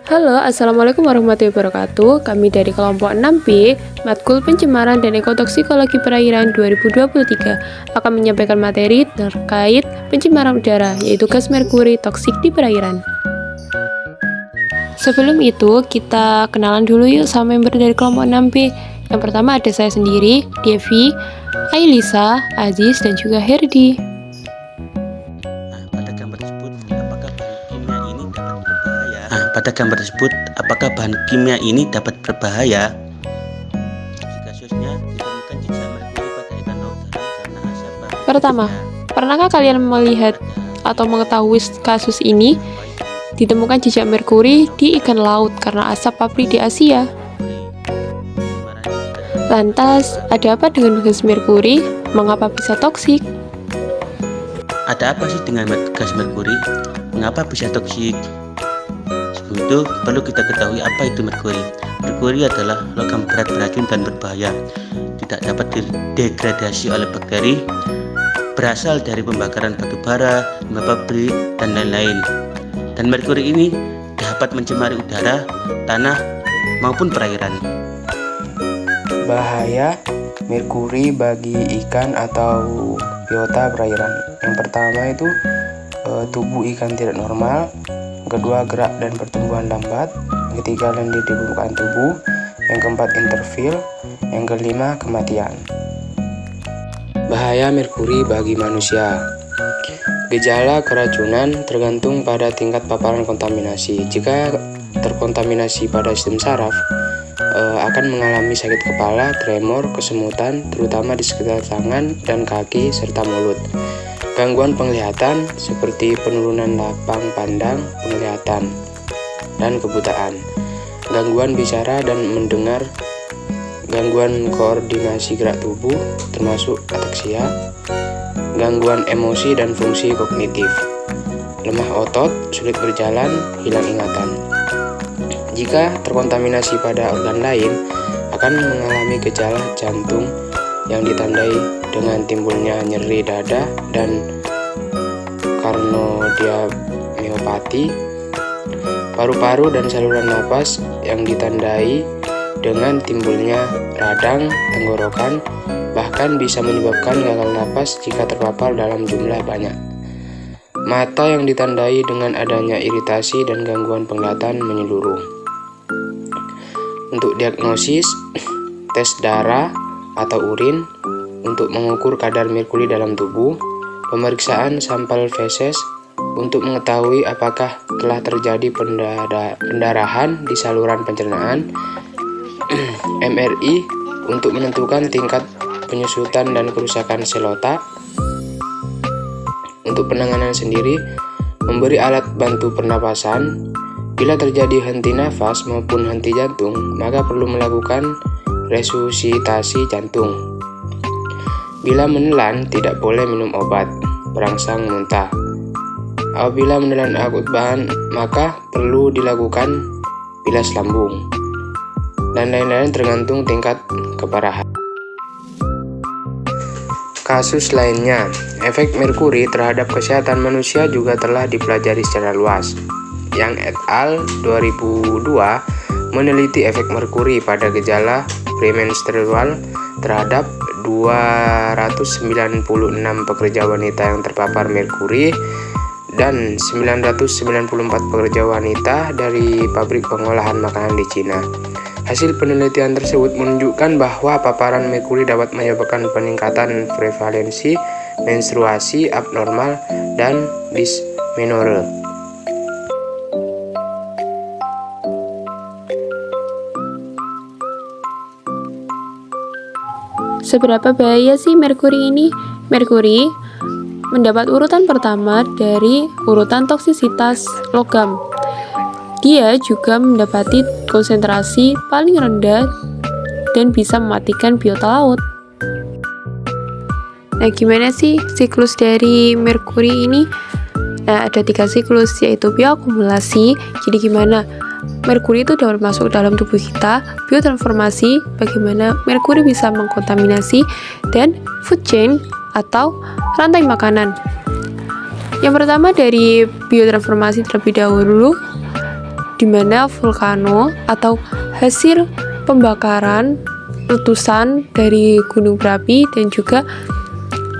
Halo, Assalamualaikum warahmatullahi wabarakatuh. Kami dari kelompok 6B, Matkul Pencemaran dan Ekotoksikologi Perairan 2023 akan menyampaikan materi terkait pencemaran udara, yaitu gas merkuri toksik di perairan. Sebelum itu, kita kenalan dulu yuk sama member dari kelompok 6B. Yang pertama ada saya sendiri, Devi, Ailisa, Aziz, dan juga Herdi. Pada gambar tersebut, apakah bahan kimia ini dapat berbahaya? Jika kasusnya ditemukan jejak merkuri pada ikan laut dalam karena asap bahan. Pertama, pernahkah kalian melihat atau mengetahui kasus ini? Ditemukan jejak merkuri di ikan laut karena asap pabrik di Asia. Lantas, ada apa dengan gas merkuri? Mengapa bisa toksik? Ada apa sih dengan gas merkuri? Mengapa bisa toksik? Sebelum itu, perlu kita ketahui apa itu merkuri. Merkuri adalah logam berat beracun dan berbahaya. Tidak dapat didegradasi oleh bakteri, berasal dari pembakaran batu bara, limbah pabrik, dan lain-lain. Dan merkuri ini dapat mencemari udara, tanah, maupun perairan. Bahaya merkuri bagi ikan atau biota perairan. Yang pertama itu tubuh ikan tidak normal. Yang kedua, gerak dan pertumbuhan lambat. Yang ketiga, lendir di permukaan tubuh. Yang keempat, interfil. Yang kelima, kematian. Bahaya merkuri bagi manusia. Gejala keracunan tergantung pada tingkat paparan kontaminasi. Jika terkontaminasi pada sistem saraf, akan mengalami sakit kepala, tremor, kesemutan, terutama di sekitar tangan dan kaki, serta mulut. Gangguan penglihatan seperti penurunan lapang pandang, penglihatan, dan kebutaan. Gangguan bicara dan mendengar, gangguan koordinasi gerak tubuh, termasuk ataksia, gangguan emosi dan fungsi kognitif, lemah otot, sulit berjalan, hilang ingatan. Jika terkontaminasi pada organ lain, akan mengalami gejala jantung yang ditandai dengan timbulnya nyeri dada dan kardiomiopati, paru-paru dan saluran napas yang ditandai dengan timbulnya radang tenggorokan, bahkan bisa menyebabkan gagal napas jika terpapar dalam jumlah banyak. Mata yang ditandai dengan adanya iritasi dan gangguan penglihatan menyeluruh. Untuk diagnosis, tes darah atau urin untuk mengukur kadar merkuri dalam tubuh, pemeriksaan sampel feses untuk mengetahui apakah telah terjadi pendarahan di saluran pencernaan, MRI untuk menentukan tingkat penyusutan dan kerusakan sel otak. Untuk penanganan sendiri, memberi alat bantu pernapasan. Bila terjadi henti nafas maupun henti jantung, maka perlu melakukan resusitasi jantung. Bila menelan, tidak boleh minum obat perangsang muntah. Apabila menelan akut bahan, maka perlu dilakukan bilas lambung. Dan lain-lain tergantung tingkat keparahan. Kasus lainnya, efek merkuri terhadap kesehatan manusia juga telah dipelajari secara luas. Yang et al. 2002 meneliti efek merkuri pada gejala premenstrual terhadap 296 pekerja wanita yang terpapar merkuri dan 994 pekerja wanita dari pabrik pengolahan makanan di Cina. Hasil penelitian tersebut menunjukkan bahwa paparan merkuri dapat menyebabkan peningkatan prevalensi menstruasi abnormal dan dismenore. Seberapa bahaya sih merkuri ini? Merkuri mendapat urutan pertama dari urutan toksisitas logam. Dia juga mendapati konsentrasi paling rendah dan bisa mematikan biota laut. Nah, gimana sih siklus dari merkuri ini? Nah, ada 3 siklus, yaitu bioakumulasi. Jadi gimana merkuri itu dapat masuk dalam tubuh kita, biotransformasi, bagaimana merkuri bisa mengkontaminasi, dan food chain atau rantai makanan. Yang pertama dari biotransformasi terlebih dahulu. Di di mana vulkano atau hasil pembakaran letusan dari gunung berapi dan juga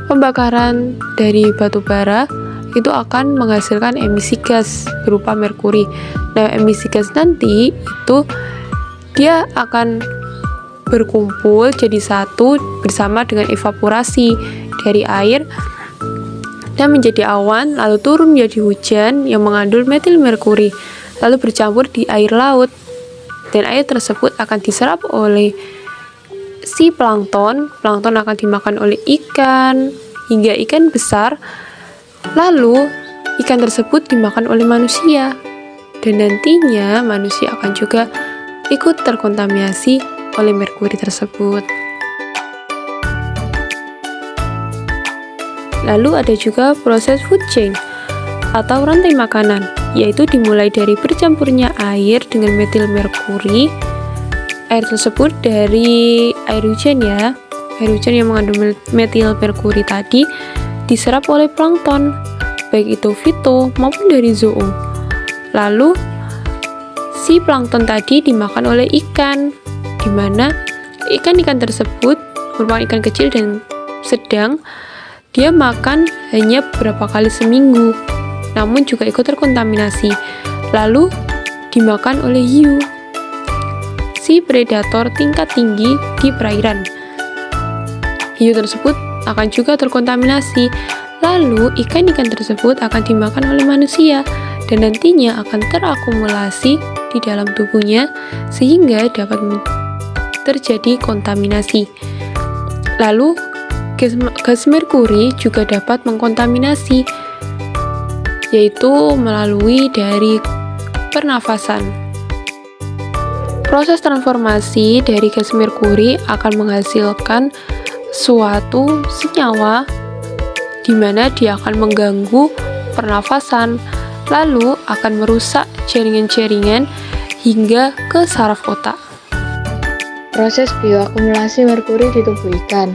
pembakaran dari batu bara itu akan menghasilkan emisi gas berupa merkuri. Nah, emisi gas nanti itu dia akan berkumpul jadi satu bersama dengan evaporasi dari air dan menjadi awan, lalu turun menjadi hujan yang mengandung metil merkuri, lalu bercampur di air laut, dan air tersebut akan diserap oleh si plankton akan dimakan oleh ikan, hingga ikan besar, lalu ikan tersebut dimakan oleh manusia, dan nantinya manusia akan juga ikut terkontaminasi oleh merkuri tersebut. Lalu ada juga proses food chain atau rantai makanan, yaitu dimulai dari bercampurnya air dengan metil merkuri. Air tersebut dari air hujan ya. Air hujan yang mengandung metil merkuri tadi diserap oleh plankton, baik itu fito maupun dari zoom. Lalu si plankton tadi dimakan oleh ikan, di mana ikan-ikan tersebut merupakan ikan kecil dan sedang. Dia makan hanya beberapa kali seminggu, namun juga ikut terkontaminasi, lalu dimakan oleh hiu, si predator tingkat tinggi di perairan. Hiu tersebut akan juga terkontaminasi, lalu ikan-ikan tersebut akan dimakan oleh manusia, dan nantinya akan terakumulasi di dalam tubuhnya, sehingga dapat terjadi kontaminasi. Lalu gas merkuri juga dapat mengkontaminasi, yaitu melalui dari pernafasan. Proses transformasi dari gas merkuri akan menghasilkan suatu senyawa di mana dia akan mengganggu pernafasan, lalu akan merusak jaringan-jaringan hingga ke saraf otak. Proses bioakumulasi merkuri di tubuh ikan.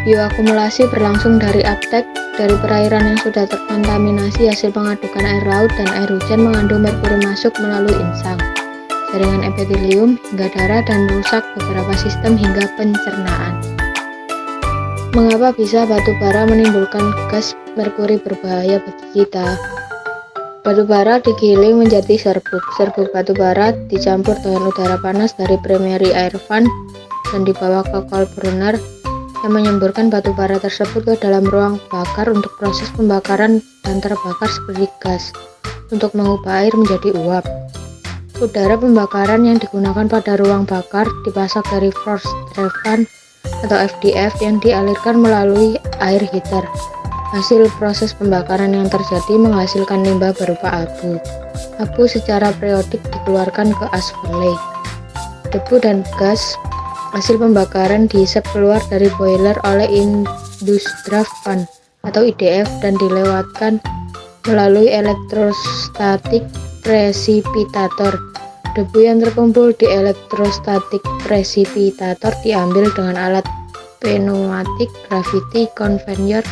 Bioakumulasi berlangsung dari aptek dari perairan yang sudah terkontaminasi hasil pengadukan air laut dan air hujan mengandung merkuri masuk melalui insang, jaringan epitelium hingga darah dan merusak beberapa sistem hingga pencernaan. Mengapa bisa batu bara menimbulkan gas merkuri berbahaya bagi kita? Batu bara digiling menjadi serbuk. Serbuk batu bara dicampur dengan udara panas dari primary air fan dan dibawa ke cold burner yang menyemburkan batu bara tersebut ke dalam ruang bakar untuk proses pembakaran dan terbakar seperti gas untuk mengubah air menjadi uap. Udara pembakaran yang digunakan pada ruang bakar dipasok dari forced draft fan atau FDF yang dialirkan melalui air heater. Hasil proses pembakaran yang terjadi menghasilkan limbah berupa abu. Abu secara periodik dikeluarkan ke asfalate. Debu dan gas hasil pembakaran dihisap keluar dari boiler oleh induced draft fan atau IDF dan dilewatkan melalui elektrostatik presipitator. Debu yang terkumpul di elektrostatik presipitator diambil dengan alat pneumatik gravity conveyor,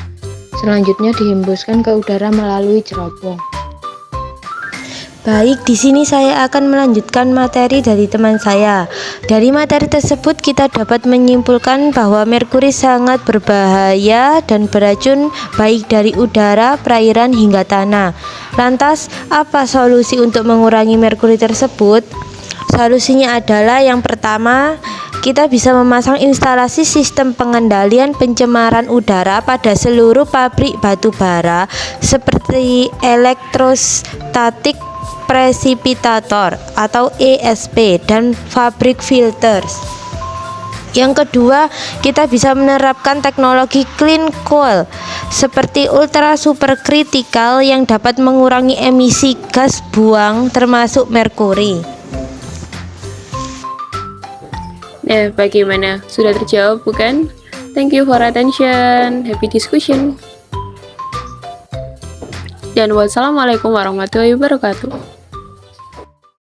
selanjutnya dihembuskan ke udara melalui cerobong. Baik, di sini saya akan melanjutkan materi dari teman saya. Dari materi tersebut kita dapat menyimpulkan bahwa merkuri sangat berbahaya dan beracun baik dari udara, perairan hingga tanah. Lantas, apa solusi untuk mengurangi merkuri tersebut? Solusinya adalah yang pertama, kita bisa memasang instalasi sistem pengendalian pencemaran udara pada seluruh pabrik batu bara seperti elektrostatik presipitator atau ESP dan fabrik filters. Yang kedua, kita bisa menerapkan teknologi clean coal seperti ultra supercritical yang dapat mengurangi emisi gas buang termasuk merkuri. Nah, bagaimana? Sudah terjawab bukan? Thank you for attention. Happy discussion. Dan wassalamualaikum warahmatullahi wabarakatuh.